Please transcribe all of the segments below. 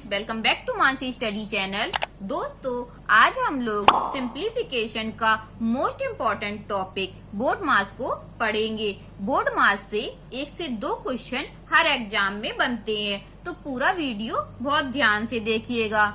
Welcome back to Mansi study channel. दोस्तों, आज हम लोग सिंप्लीफिकेशन का मोस्ट इम्पोर्टेंट टॉपिक बोर्ड मास को पढ़ेंगे। बोर्ड मास से 1 से 2 क्वेश्चन हर एग्जाम में बनते हैं, तो पूरा वीडियो बहुत ध्यान से देखिएगा।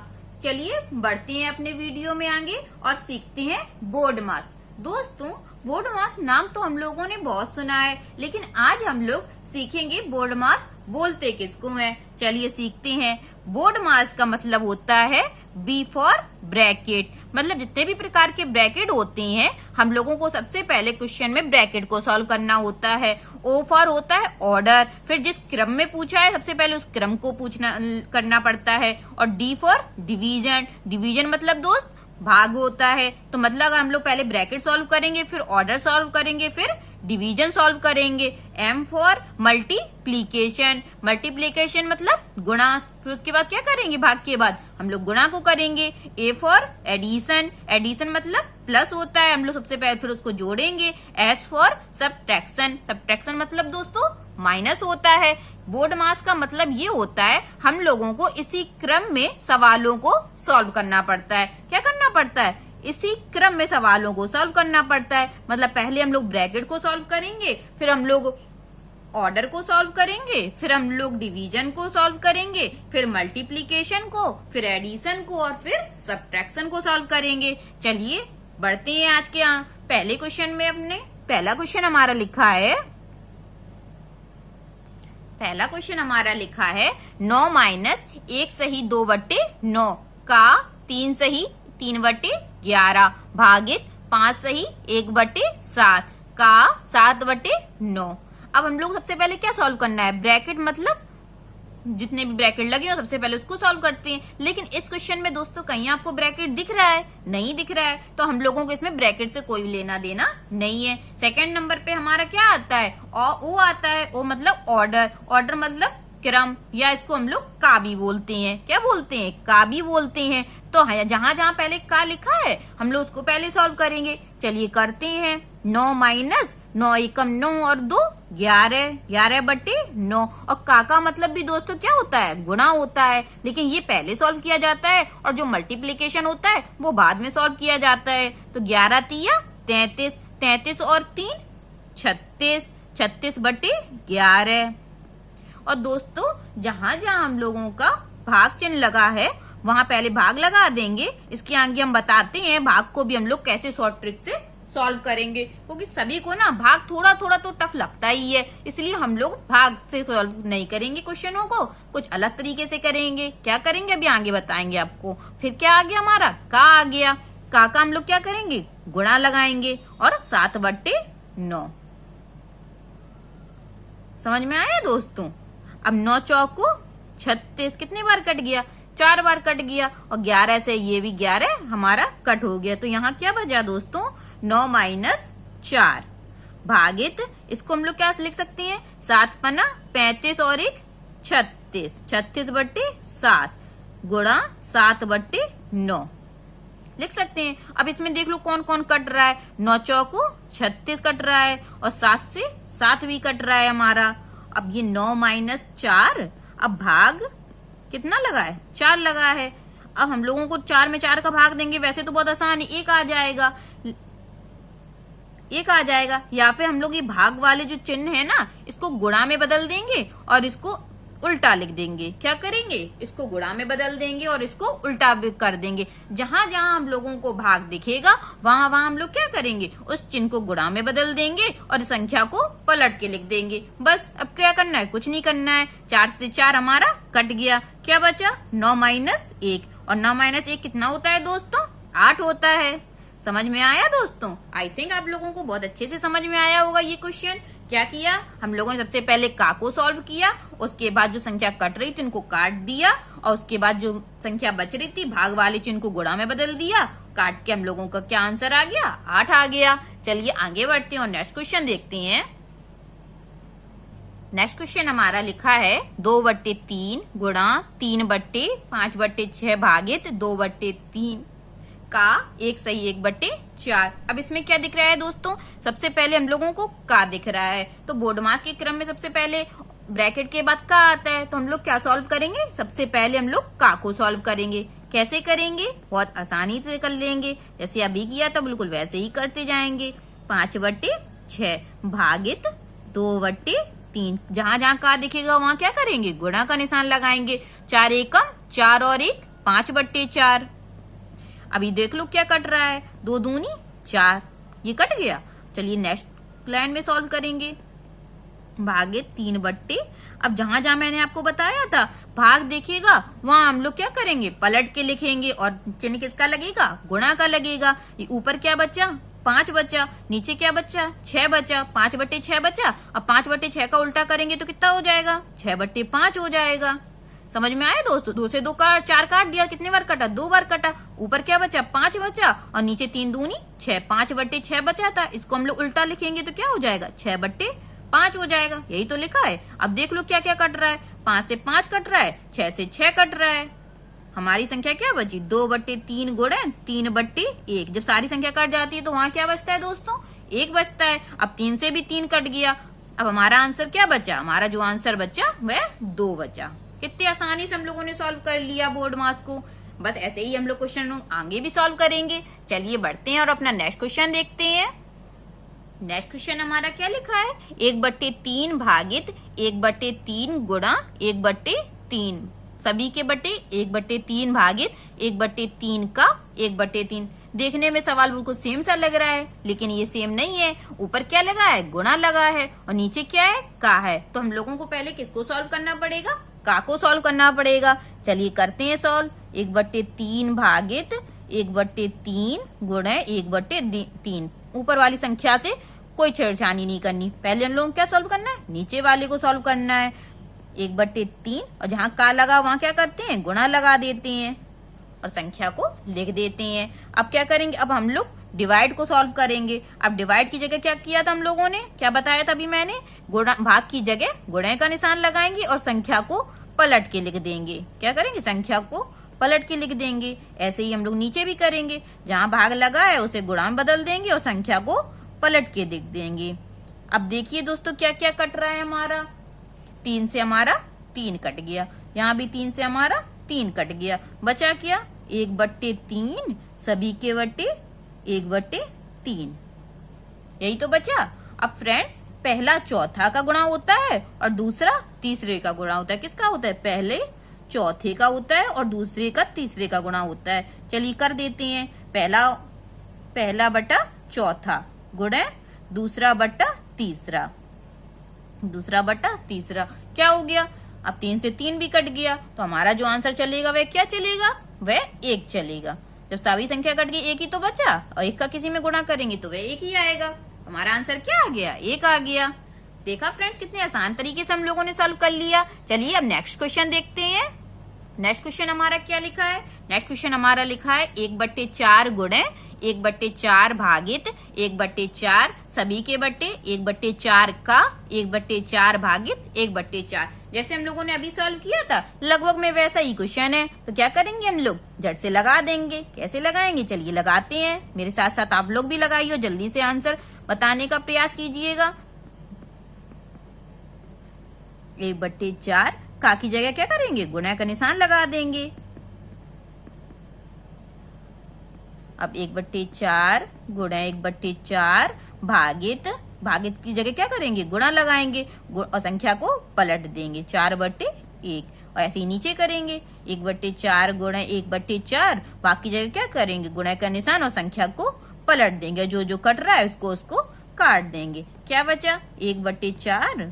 चलिए बढ़ते हैं अपने वीडियो में आगे और सीखते हैं बोर्ड मास। दोस्तों, बोर्ड मास नाम तो हम लोगों ने बहुत सुना है, लेकिन आज हम लोग सीखेंगे बोर्ड मास बोलते किसको हैं। चलिए सीखते हैं। बोर्ड मास का मतलब होता है बी फॉर ब्रैकेट। मतलब जितने भी प्रकार के ब्रैकेट होते हैं, हम लोगों को सबसे पहले क्वेश्चन में ब्रैकेट को सॉल्व करना होता है। ओ फॉर होता है ऑर्डर, फिर जिस क्रम में पूछा है सबसे पहले उस क्रम को करना पड़ता है। और डी फॉर डिवीजन। डिवीजन मतलब दोस्त भाग होता है। तो मतलब अगर हम लोग पहले ब्रैकेट सॉल्व करेंगे, फिर ऑर्डर सॉल्व करेंगे, फिर डिवीजन सॉल्व करेंगे। M for multiplication. मल्टीप्लीकेशन मतलब गुणा, फिर उसके बाद क्या करेंगे, भाग के बाद हम लोग गुणा को करेंगे। A for addition. एडिशन मतलब प्लस होता है, हम लोग सबसे पहले फिर उसको जोड़ेंगे। S for subtraction. सब्ट्रैक्शन मतलब दोस्तों माइनस होता है। बोर्ड मास का मतलब ये होता है हम लोगों को इसी क्रम में सवालों को सॉल्व करना पड़ता है। क्या करना पड़ता है? इसी क्रम में सवालों को सॉल्व करना पड़ता है। मतलब पहले हम लोग ब्रैकेट को सॉल्व करेंगे, फिर हम लोग ऑर्डर को सॉल्व करेंगे, फिर हम लोग डिवीजन को सॉल्व करेंगे, फिर मल्टीप्लीकेशन को, फिर एडिशन को और फिर सब्ट्रैक्शन को सॉल्व करेंगे। चलिए बढ़ते हैं आज के पहले क्वेश्चन में। अपने पहला क्वेश्चन हमारा लिखा है 9 माइनस 1 सही 2/9 का 3 सही 3/11 भागित 5 सही 1/7 का 7/9। अब हम लोग सबसे पहले क्या सॉल्व करना है? ब्रैकेट मतलब जितने भी ब्रैकेट लगे हो सबसे पहले उसको सॉल्व करते हैं। लेकिन इस क्वेश्चन में दोस्तों कहीं आपको ब्रैकेट दिख रहा है? नहीं दिख रहा है, तो हम लोगों को इसमें ब्रैकेट से कोई लेना देना नहीं है। सेकंड नंबर पे हमारा क्या आता है? ओ आता है। ओ मतलब ऑर्डर। ऑर्डर मतलब क्रम, या इसको हम लोग का भी बोलते हैं। क्या बोलते हैं? का भी बोलते हैं। तो जहां जहां पहले का लिखा है हम लोग उसको पहले सॉल्व करेंगे। चलिए करते हैं। 9 माइनस 9 एकम 9 और 2 11, 11/9। और का मतलब भी दोस्तों क्या होता है? गुणा होता है। लेकिन ये पहले सॉल्व किया जाता है और जो मल्टीप्लीकेशन होता है वो बाद में सॉल्व किया जाता है। तो 11 तिया 33, 33 और 3 36, 36/11। और दोस्तों जहां जहां हम लोगों का भाग चिन्ह लगा है वहां पहले भाग लगा देंगे। इसके आगे हम बताते हैं भाग को भी हम लोग कैसे शॉर्ट ट्रिक से सॉल्व करेंगे, क्योंकि सभी को ना भाग थोड़ा थोड़ा तो टफ लगता ही है। इसलिए हम लोग भाग से सॉल्व नहीं करेंगे क्वेश्चनों को, कुछ अलग तरीके से करेंगे। क्या करेंगे अभी आगे बताएंगे आपको। फिर क्या आ गया हमारा? का आ गया। का हम लोग क्या करेंगे? गुणा लगाएंगे और 7/9। समझ में आया दोस्तों? अब 9 चौको 36 कितनी बार कट गया? 4 बार कट गया। और 11 से ये भी 11 हमारा कट हो गया। तो यहाँ क्या बचा दोस्तों? 9 माइनस 4 भागित, इसको हम लोग क्या लिख सकते हैं? 7 पना 35 और 1 36, 36/7 गुणा 7/9 लिख सकते हैं। अब इसमें देख लो कौन कौन कट रहा है। 9 चौको 36 कट रहा है और 7 से 7 भी कट रहा है हमारा। अब ये 9 माइनस 4, अब भाग कितना लगा है? 4 लगा है। अब हम लोगों को 4 में 4 का भाग देंगे, वैसे तो बहुत आसान है, 1 आ जाएगा। 1 आ जाएगा। या फिर हम लोग ये भाग वाले जो चिन्ह है ना, इसको गुणा में बदल देंगे और इसको उल्टा लिख देंगे। क्या करेंगे? इसको गुणा में बदल देंगे और इसको उल्टा भी कर देंगे। जहां जहां हम लोगों को भाग दिखेगा वहां वहां हम लोग क्या करेंगे? उस चिन्ह को गुणा में बदल देंगे और संख्या को पलट के लिख देंगे। बस अब क्या करना है? कुछ नहीं करना है। 4 से 4 हमारा कट गया। क्या बचा? 9 माइनस 1। और 9 माइनस 1 कितना होता है दोस्तों? 8 होता है। समझ में आया दोस्तों? आई थिंक आप लोगों को बहुत अच्छे से समझ में आया होगा ये क्वेश्चन। क्या किया हम लोगों ने? सबसे पहले का को सॉल्व किया, उसके बाद जो संख्या कट रही थी उनको काट दिया, और उसके बाद जो संख्या बच रही थी भाग वाले चिन्ह को गुणा में बदल दिया। काट के हम लोगों का क्या आंसर आ गया? 8 आ गया। चलिए आगे बढ़ते हैं और नेक्स्ट क्वेश्चन देखते हैं। नेक्स्ट क्वेश्चन हमारा लिखा है 2/3 गुणा 3/5/6 भागित 2/3 का 1 सही 1/4। अब इसमें क्या दिख रहा है दोस्तों? सबसे पहले हम लोगों को का दिख रहा है। तो बोर्ड मास के क्रम में सबसे पहले ब्रैकेट के बाद का आता है, तो हम लोग क्या सॉल्व करेंगे? सबसे पहले हम लोग का को सॉल्व करेंगे। कैसे करेंगे? बहुत आसानी से कर लेंगे, जैसे अभी किया था बिल्कुल वैसे ही करते जाएंगे। 5/6 भागित 2/3। जहां जहां का दिखेगा वहां क्या करेंगे? गुणा का निशान लगाएंगे। 4 एकम 4 और 1 5/4। अभी देख लो क्या कट रहा है, 2 दूनी 4, ये कट गया। चलिए नेक्स्ट लाइन में सॉल्व करेंगे। भागित 3/। अब जहां जहां मैंने आपको बताया था भाग देखिएगा वहां हम लोग क्या करेंगे? पलट के लिखेंगे और चिन्ह किसका लगेगा? गुणा का लगेगा। ये ऊपर क्या बचा? 5 बचा। नीचे क्या बचा? 6 बचा। 5/6 बचा। अब 5/6 का उल्टा करेंगे तो कितना हो जाएगा? 6/5 हो जाएगा। समझ में आया दोस्तों? 2 से 2 काट 4 काट दिया, कितने बार कटा? 2 बार कटा। ऊपर क्या बचा? 5 बचा और नीचे 3 दूनी 6, 5/6 बचा था। इसको हम लोग उल्टा लिखेंगे तो क्या हो जाएगा? 6/5 हो जाएगा। यही तो लिखा है। अब देख लो क्या क्या कट रहा है। 5 से 5 कट रहा है, 6 से 6 कट रहा है। हमारी संख्या क्या बची? 2/3 गुणे 3/1। जब सारी संख्या कट जाती है तो वहां क्या बचता है दोस्तों? 1 बचता है। अब 3 से भी 3 कट गया। अब हमारा आंसर क्या बचा? हमारा जो आंसर बचा वह 2 बचा। कितनी आसानी से हम लोगों ने सॉल्व कर लिया बोर्ड मास को। बस ऐसे ही हम लोग क्वेश्चन आगे भी सॉल्व करेंगे। चलिए बढ़ते हैं और अपना नेक्स्ट क्वेश्चन देखते हैं। नेक्स्ट क्वेश्चन हमारा क्या लिखा है? 1/3 भागित 1/3 गुणा 1/3। सभी के बटे 1/3 भागित 1/3 का 1/3। देखने में सवाल बिल्कुल सेम सा लग रहा है, लेकिन ये सेम नहीं है। ऊपर क्या लगा है? गुणा लगा है और नीचे क्या है? का है। तो हम लोगों को पहले किसको सॉल्व करना पड़ेगा? का को सॉल्व करना पड़ेगा। चलिए करते हैं सॉल्व। 1/3 भागित 1/3 गुणे 1/3। ऊपर वाली संख्या से कोई छेड़छानी नहीं करनी। पहले हम लोग क्या सॉल्व करना है? नीचे वाले को सॉल्व करना है। 1/3 और जहां का लगा वहां क्या करते हैं? गुणा लगा देते हैं और संख्या को लिख देते हैं। अब क्या करेंगे? अब हम लोग डिवाइड को सॉल्व करेंगे। अब डिवाइड की जगह क्या किया था हम लोगों ने? क्या बताया था अभी मैंने? गुणा भाग की जगह गुणे का निशान लगाएंगे और संख्या को पलट के लिख देंगे। क्या करेंगे? संख्या को पलट के लिख देंगे। ऐसे ही हम लोग नीचे भी करेंगे। जहां भाग लगा है उसे गुणा में बदल देंगे और संख्या को पलट के लिख देंगे। अब देखिए दोस्तों क्या क्या कट रहा है हमारा। 3 से हमारा 3 कट गया। यहाँ भी 3 से हमारा 3 कट गया। बचा क्या? 1/3 सभी के बटे 1/3। यही तो बचा। अब फ्रेंड्स पहला चौथा का गुणा होता है और दूसरा तीसरे का गुणा होता है। किसका होता है? पहले चौथे का होता है और दूसरे का तीसरे का गुणा होता है। चलिए कर देते हैं। पहला बटा चौथा गुणे दूसरा बटा तीसरा। दूसरा बटा तीसरा क्या हो गया? अब 3 से 3 भी कट गया तो हमारा जो आंसर चलेगा वह क्या चलेगा? वह 1 चलेगा। जब सभी संख्या कट गई 1 ही तो बचा और 1 का किसी में गुणा करेंगे तो वह 1 ही आएगा। हमारा आंसर क्या आ गया? 1 आ गया। देखा फ्रेंड्स कितने आसान तरीके से हम लोगों ने सॉल्व कर लिया। चलिए अब नेक्स्ट क्वेश्चन देखते हैं। नेक्स्ट क्वेश्चन हमारा क्या लिखा है? नेक्स्ट क्वेश्चन हमारा लिखा है 1/4 गुणे 1/4 भागित 1/4 सभी के बटे 1/4 का 1/4 भागित 1/4। जैसे हम लोगों ने अभी सॉल्व किया था लगभग में वैसा ही क्वेश्चन है। तो क्या करेंगे हम लोग? झट से लगा देंगे। कैसे लगाएंगे? चलिए लगाते हैं। मेरे साथ साथ आप लोग भी लगाइए, जल्दी से आंसर बताने का प्रयास कीजिएगा। 1/4 का की जगह क्या करेंगे? गुणा का निशान लगा देंगे। अब 1/4 गुणा 1/4 भागित की जगह क्या करेंगे? गुणा लगाएंगे और संख्या को पलट देंगे। 4/1 और ऐसे ही नीचे करेंगे। 1/4 गुणा 1/4 भाग की जगह क्या करेंगे? गुणा का निशान और संख्या को पलट देंगे। जो जो कट रहा है उसको काट देंगे। क्या बचा? 1/4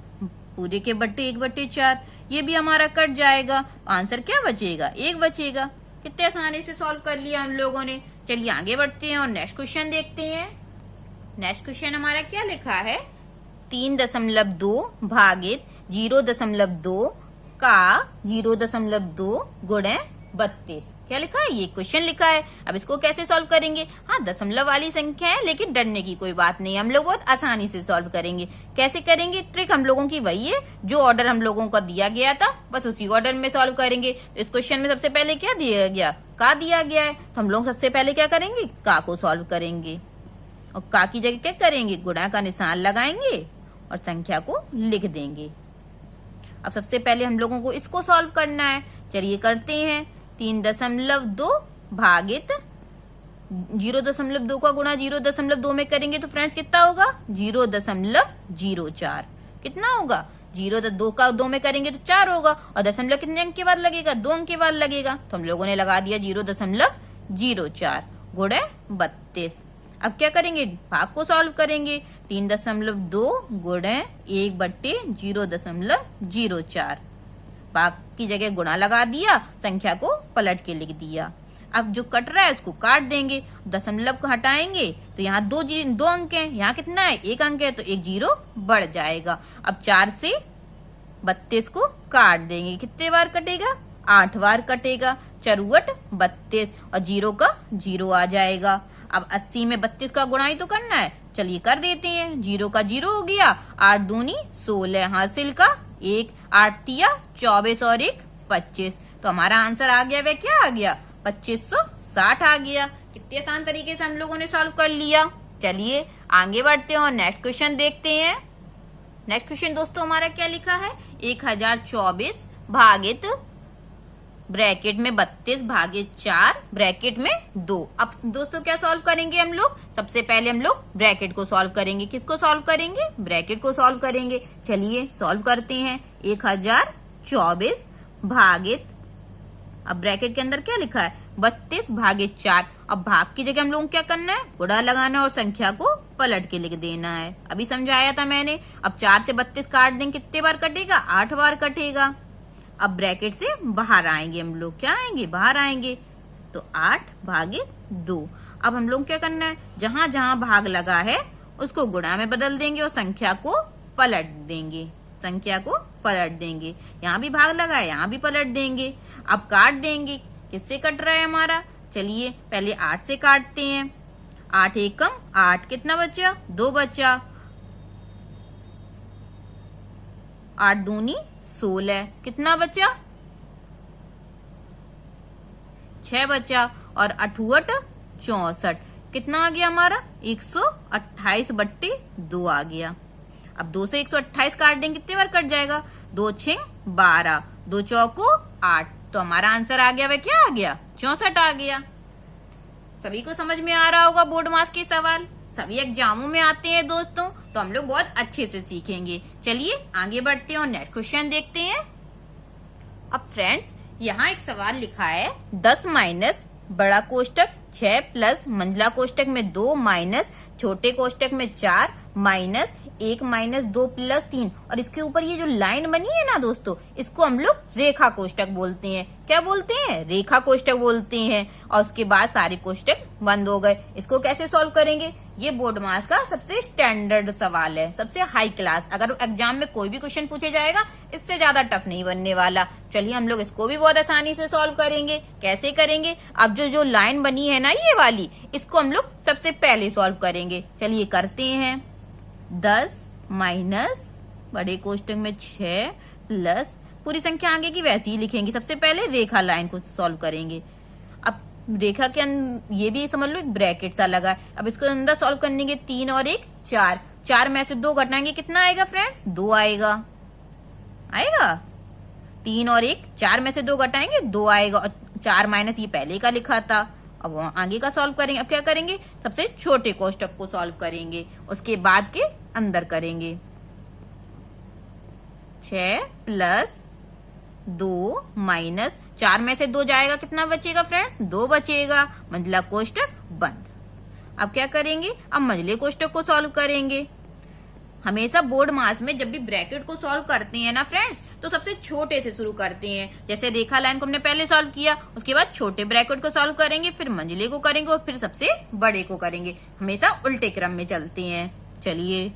पूरे के बट्टे 1/4। ये भी हमारा कट जाएगा। आंसर क्या बचेगा? 1 बचेगा। कितने आसानी से सॉल्व कर लिया हम लोगों ने। चलिए आगे बढ़ते हैं और नेक्स्ट क्वेश्चन देखते हैं। नेक्स्ट क्वेश्चन हमारा क्या लिखा है? 3.2 भागित 0.2 का 0.2 गुणे 32। क्या लिखा है? ये क्वेश्चन लिखा है। अब इसको कैसे सॉल्व करेंगे? हाँ, दशमलव वाली संख्या है लेकिन डरने की कोई बात नहीं, हम लोग बहुत आसानी से सॉल्व करेंगे। कैसे करेंगे? ट्रिक हम लोगों की वही है, जो ऑर्डर हम लोगों को दिया गया था बस उसी ऑर्डर में सॉल्व करेंगे। इस क्वेश्चन में सबसे पहले क्या दिया गया? का दिया गया है, तो हम लोग सबसे पहले क्या करेंगे? का को सॉल्व करेंगे और का की जगह क्या करेंगे? गुणा का निशान लगाएंगे और संख्या को लिख देंगे। अब सबसे पहले हम लोगों को इसको सॉल्व करना है। चलिए करते हैं। 3.2 भागित 0.2 का गुणा 0.2 में करेंगे तो फ्रेंड्स कितना होगा 0.04। कितना होगा 0.2 का 2 में करेंगे तो 4 होगा और दशमलव कितने अंक के बाद लगेगा 2 अंक के बाद लगेगा, तो हम लोगों ने लगा दिया 0.04 गुणे 32। अब क्या करेंगे भाग को सॉल्व करेंगे। 3.2 गुणे 1/0.04 भाग की जगह गुणा लगा दिया, संख्या को पलट के लिख दिया। अब जो कट रहा है उसको काट देंगे, दशमलव को हटाएंगे तो यहाँ दो अंक हैं, यहाँ कितना है 1 अंक है तो 1 0 बढ़ जाएगा। अब 4 से 32 को काट देंगे, कितने बार कटेगा 8 बार कटेगा। 4 32 और 0 का 0 आ जाएगा। अब 80 में 32 का गुणा ही तो करना है, चलिए कर देते हैं। 0 का 0 हो गया, 8 दूनी 16 हासिल का 1, 8 तिया 24 और 1 25, तो हमारा आंसर आ गया वह क्या आ गया 2560 आ गया। कितने आसान तरीके से हम लोगों ने सॉल्व कर लिया। चलिए आगे बढ़ते हैं और नेक्स्ट क्वेश्चन देखते हैं। नेक्स्ट क्वेश्चन दोस्तों हमारा क्या लिखा है 1024 भागित ब्रैकेट में 32 भागित 4 ब्रैकेट में 2। अब दोस्तों क्या सॉल्व करेंगे हम लोग, सबसे पहले हम लोग ब्रैकेट को सॉल्व करेंगे। किसको सॉल्व करेंगे ब्रैकेट को सॉल्व करेंगे। चलिए सॉल्व करते हैं। 1024 भागित, अब ब्रैकेट के अंदर क्या लिखा है 32 भागित 4। अब भाग की जगह हम लोग क्या करना है गुणा लगाना और संख्या को पलट के लिख देना है। अभी समझाया था मैंने। अब 4 से 32 काट देंगे, कितने बार कटेगा 8 बार कटेगा। अब ब्रैकेट से बाहर आएंगे हम लोग, क्या आएंगे बाहर आएंगे तो 8 भागित 2। अब हम लोग क्या करना है जहां जहां भाग लगा है उसको गुणा में बदल देंगे और संख्या को पलट देंगे। संख्या को पलट देंगे, यहाँ भी भाग लगा है यहाँ भी पलट देंगे। अब काट देंगे, किससे कट रहा है हमारा, चलिए पहले 8 से काटते हैं। 8 एकम 8, कितना बचा 2 बचा। 8 दूनी 16, कितना बचा 6 बचा। और 8 64, कितना आ गया हमारा 128/2 आ गया। अब 2 से 128 काट देंगे, कितने बार कट जाएगा 2 6 12, 2 चौको 8, तो हमारा आंसर आ गया वह क्या आ गया 64 आ गया। सभी को समझ में आ रहा होगा बोर्ड मास के सवाल सभी एग्जामों में आते हैं दोस्तों, तो हम लोग बहुत अच्छे से सीखेंगे। चलिए आगे बढ़ते हैं और नेक्स्ट क्वेश्चन देखते हैं। अब फ्रेंड्स यहाँ एक सवाल लिखा है 10 माइनस बड़ा कोष्टक 6 प्लस मंझला कोष्टक में 2 माइनस छोटे कोष्टक में 4 माइनस 1 माइनस 2 प्लस 3, और इसके ऊपर ये जो लाइन बनी है ना दोस्तों इसको हम लोग रेखा कोष्टक बोलते हैं। क्या बोलते हैं रेखा कोष्टक बोलते हैं। और उसके बाद सारे कोष्टक बंद हो गए। इसको कैसे सॉल्व करेंगे, ये बोर्ड मास का सबसे स्टैंडर्ड सवाल है, सबसे हाई क्लास। अगर एग्जाम में कोई भी क्वेश्चन पूछे जाएगा इससे ज्यादा टफ नहीं बनने वाला। चलिए हम लोग इसको भी बहुत आसानी से सॉल्व करेंगे। कैसे करेंगे, अब जो लाइन बनी है ना ये वाली, इसको हम लोग सबसे पहले सॉल्व करेंगे। चलिए करते हैं। 10 माइनस बड़े कोष्टक में 6 प्लस पूरी संख्या आगे की वैसी ही लिखेंगे। सबसे पहले रेखा लाइन को सॉल्व करेंगे। अब रेखा के अंदर ये भी समझ लो एक ब्रैकेट सा लगा है। अब इसको अंदर सॉल्व करने के 3 और 1 4, 4 में से 2 घटाएंगे, कितना आएगा फ्रेंड्स 2 आएगा। आएगा 3 और 1, 4 में से 2 घटाएंगे 2 आएगा। और 4 माइनस ये पहले का लिखा था। अब आगे का सॉल्व करेंगे। अब क्या करेंगे सबसे छोटे कोष्टक को सॉल्व करेंगे, उसके बाद के अंदर करेंगे। 6 प्लस 2 माइनस 4 में से 2 जाएगा, कितना बचेगा फ्रेंड्स 2 बचेगा। मंझला कोष्टक बंद। अब क्या करेंगे, अब मंझले कोष्टक को सॉल्व करेंगे। हमेशा बोर्ड मास में जब भी ब्रैकेट को सॉल्व करते हैं ना फ्रेंड्स तो सबसे छोटे से शुरू करते हैं। जैसे रेखा लाइन को हमने पहले सॉल्व किया, उसके बाद छोटे ब्रैकेट को सॉल्व करेंगे, फिर मंझले को करेंगे और फिर सबसे बड़े को करेंगे। हमेशा उल्टे क्रम में चलते हैं। चलिए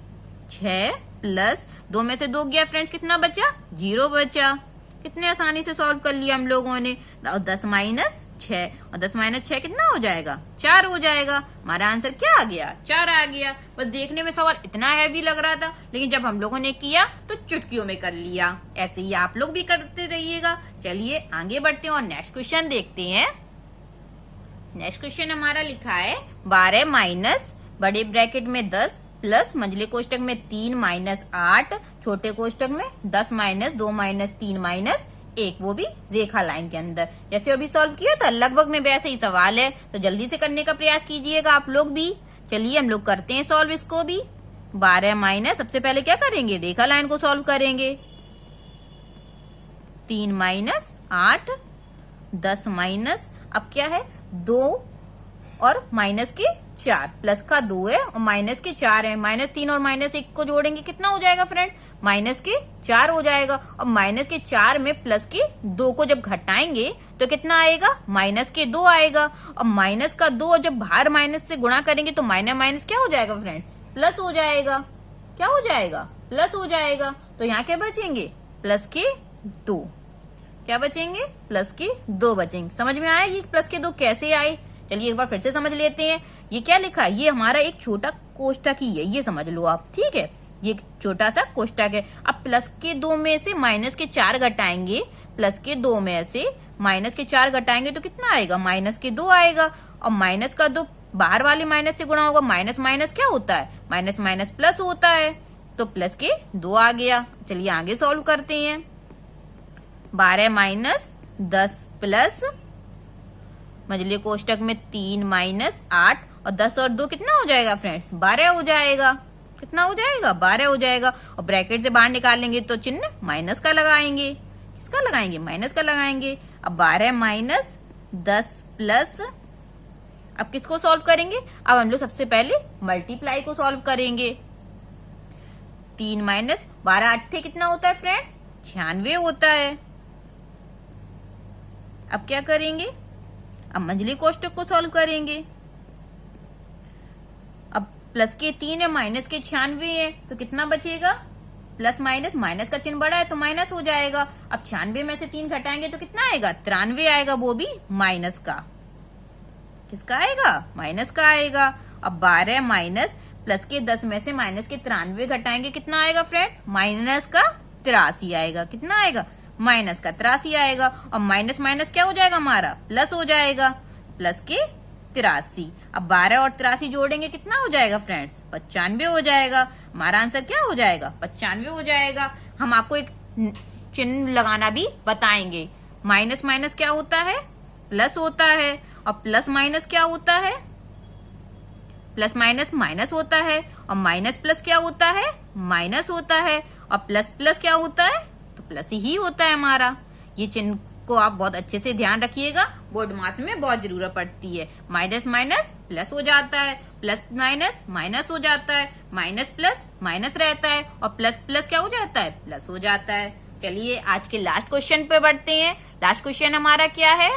6 प्लस 2 में से 2 गया फ्रेंड्स, कितना बचा 0 बचा। कितने आसानी से सॉल्व कर लिया हम लोगों ने। 10 माइनस 6, और 10 माइनस 6 कितना हो जाएगा 4 हो जाएगा। हमारा आंसर क्या आ गया 4 आ गया। बस देखने में सवाल इतना हैवी लग रहा था, लेकिन जब हम लोगों ने किया तो चुटकियों में कर लिया। ऐसे ही आप लोग भी करते रहिएगा। चलिए आगे बढ़ते हैं और नेक्स्ट क्वेश्चन देखते हैं। नेक्स्ट क्वेश्चन हमारा लिखा है 12 माइनस बड़े ब्रैकेट में 10 प्लस मंझले कोष्टक में 3 माइनस 8, छोटे कोष्टक में 10 माइनस 2 माइनस 3 माइनस 1, वो भी रेखा लाइन के अंदर। जैसे अभी सॉल्व किया था लगभग में वैसे ही सवाल है, तो जल्दी से करने का प्रयास कीजिएगा आप लोग भी। चलिए हम लोग करते हैं सॉल्व इसको भी। 12 माइनस, सबसे पहले क्या करेंगे, रेखा लाइन को सॉल्व करेंगे। 3 माइनस 8, 10 माइनस, अब क्या है 2 और माइनस के 4, प्लस का 2 है और माइनस के 4 है। माइनस 3 और माइनस 1 को जोड़ेंगे कितना हो जाएगा फ्रेंड्स, माइनस के 4 हो जाएगा। और माइनस के 4 में प्लस के 2 को जब घटाएंगे तो कितना आएगा, माइनस के 2 आएगा। और माइनस का 2 जब बाहर माइनस से गुणा करेंगे तो माइनस माइनस क्या हो जाएगा फ्रेंड, प्लस हो जाएगा। क्या हो जाएगा, प्लस हो जाएगा। तो यहाँ क्या बचेंगे, प्लस के 2। क्या बचेंगे, प्लस के 2 बचेंगे। समझ में आया ये प्लस के 2 कैसे आए। चलिए एक बार फिर से समझ लेते हैं। ये क्या लिखा है, ये हमारा एक छोटा कोष्टक ही है, ये समझ लो आप, ठीक है। ये छोटा सा कोष्टक है। अब प्लस के 2 में से माइनस के 4 घटाएंगे, प्लस के 2 में से माइनस के 4 घटाएंगे तो कितना आएगा, माइनस के 2 आएगा। और माइनस का 2 बाहर वाले माइनस से गुणा होगा, माइनस माइनस क्या होता है, माइनस माइनस प्लस होता है, तो प्लस के 2 आ गया। चलिए आगे सॉल्व करते हैं। 12 माइनस 10 प्लस मंझले कोष्टक में 3 माइनस 8 और 10 और 2 कितना हो जाएगा फ्रेंड्स, 12 हो जाएगा। कितना हो जाएगा, 12 हो जाएगा। और ब्रैकेट से बाहर निकालेंगे तो चिन्ह माइनस का लगाएंगे। किसका लगाएंगे, माइनस का लगाएंगे। अब 12 माइनस 10 प्लस, अब किसको सॉल्व करेंगे, अब हम लोग सबसे पहले मल्टीप्लाई को सॉल्व करेंगे। 3 माइनस 12 8 कितना होता है फ्रेंड्स, 96 होता है। अब क्या करेंगे, अब मंझले कोष्टक को सॉल्व करेंगे। अब प्लस के 3 है, माइनस के 96 है, तो कितना बचेगा, प्लस माइनस, माइनस का चिन्ह बड़ा है तो माइनस हो जाएगा। अब 96 में से 3 घटाएंगे तो कितना आएगा, 93 आएगा, वो भी माइनस का। किसका आएगा, माइनस का आएगा। अब 12 माइनस प्लस के 10 में से माइनस के 93 घटाएंगे, कितना आएगा फ्रेंड्स, माइनस का 83 आएगा। कितना आएगा, माइनस का 83 आएगा। और माइनस माइनस क्या हो जाएगा हमारा, प्लस हो जाएगा, प्लस के 83। अब 12 और 83 जोड़ेंगे कितना हो जाएगा फ्रेंड्स, 95 हो जाएगा। हमारा आंसर क्या हो जाएगा, 95 हो जाएगा। हम आपको एक चिन्ह लगाना भी बताएंगे। माइनस माइनस क्या होता है, प्लस होता है। और प्लस माइनस क्या होता है, प्लस माइनस माइनस होता है। और माइनस प्लस क्या होता है, माइनस होता है। और प्लस प्लस क्या होता है, तो प्लस ही होता है हमारा। ये चिन्ह को आप बहुत अच्छे से ध्यान रखिएगा, बोर्ड मास में बहुत जरूरत पड़ती है। माइनस माइनस प्लस हो जाता है, प्लस माइनस माइनस हो जाता है, माइनस प्लस माइनस रहता है, और प्लस प्लस क्या हो जाता है, प्लस हो जाता है। चलिए आज के लास्ट क्वेश्चन पे बढ़ते हैं। लास्ट क्वेश्चन हमारा क्या है,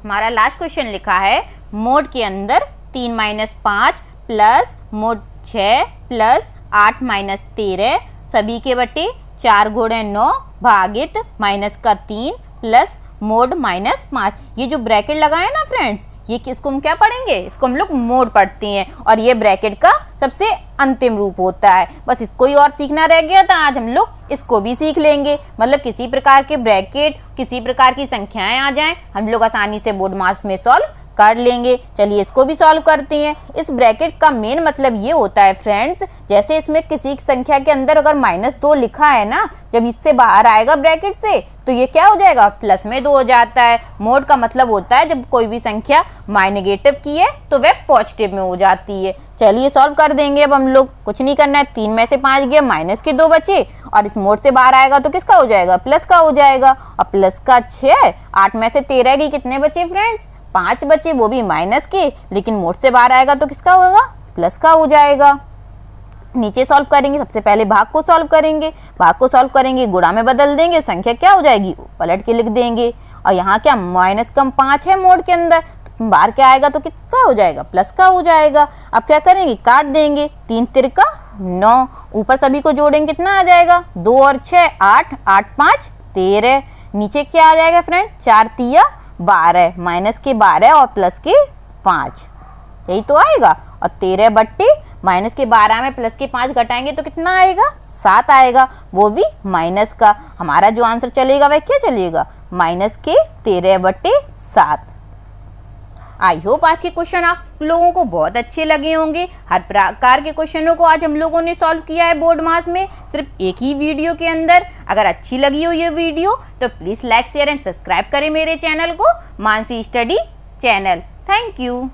हमारा लास्ट क्वेश्चन लिखा है मोड के अंदर 3 minus 5 plus mode 6 plus 8 minus 13 सभी के बटे 4 गुणे 9 भागित माइनस का 3 प्लस मोड माइनस 5। ये जो ब्रैकेट लगा है ना फ्रेंड्स, ये किसको हम क्या पढ़ेंगे, इसको हम लोग मोड पढ़ते हैं। और ये ब्रैकेट का सबसे अंतिम रूप होता है। बस इसको ही और सीखना रह गया था, आज हम लोग इसको भी सीख लेंगे। मतलब किसी प्रकार के ब्रैकेट, किसी प्रकार की संख्याएं आ जाएं, हम लोग आसानी से बोर्ड मास में सॉल्व कर लेंगे। चलिए इसको भी सॉल्व करते हैं। इस ब्रैकेट का मेन मतलब ये होता है फ्रेंड्स, जैसे इसमें किसी संख्या के अंदर अगर -2 लिखा है ना, जब इससे बाहर आएगा ब्रैकेट से तो ये क्या हो जाएगा, प्लस में 2 हो जाता है। मोड का मतलब होता है जब कोई भी संख्या नेगेटिव की है तो वह पॉजिटिव में हो जाती है। चलिए सॉल्व कर देंगे। अब हम लोग कुछ नहीं करना है, 3 में से 5 गया, माइनस के 2 बचे, और इस मोड से बाहर आएगा तो किसका हो जाएगा, प्लस का हो जाएगा। और प्लस का 6, 8 में से 13 की कितने बचे फ्रेंड्स, 5 बचे, वो भी माइनस के, लेकिन मोड से बाहर आएगा तो किसका होगा, प्लस का हो जाएगा। नीचे सॉल्व करेंगे, सबसे पहले भाग को सॉल्व करेंगे। भाग को सॉल्व करेंगे, गुणा में बदल देंगे, संख्या क्या हो जाएगी, पलट के लिख देंगे। और यहाँ क्या माइनस कम 5 है मोड के अंदर, तो बाहर क्या आएगा तो किसका हो जाएगा, प्लस का हो जाएगा। अब क्या करेंगे, काट देंगे, 3 तिरका 9, ऊपर सभी को जोड़ेंगे कितना आ जाएगा, 2 और 6 8, 8 5 13। नीचे क्या आ जाएगा फ्रेंड, 4 तिया 12, माइनस के 12 और प्लस के 5, यही तो आएगा। और 13 बट्टे माइनस के 12 में प्लस के 5 घटाएंगे तो कितना आएगा, 7 आएगा, वो भी माइनस का। हमारा जो आंसर चलेगा वह क्या चलेगा, -13/7। आई होप आज के क्वेश्चन आप लोगों को बहुत अच्छे लगे होंगे। हर प्रकार के क्वेश्चनों को आज हम लोगों ने सॉल्व किया है बोर्ड मास में, सिर्फ एक ही वीडियो के अंदर। अगर अच्छी लगी हो ये वीडियो तो please like share and subscribe करें मेरे चैनल को, Mansi study channel. Thank you.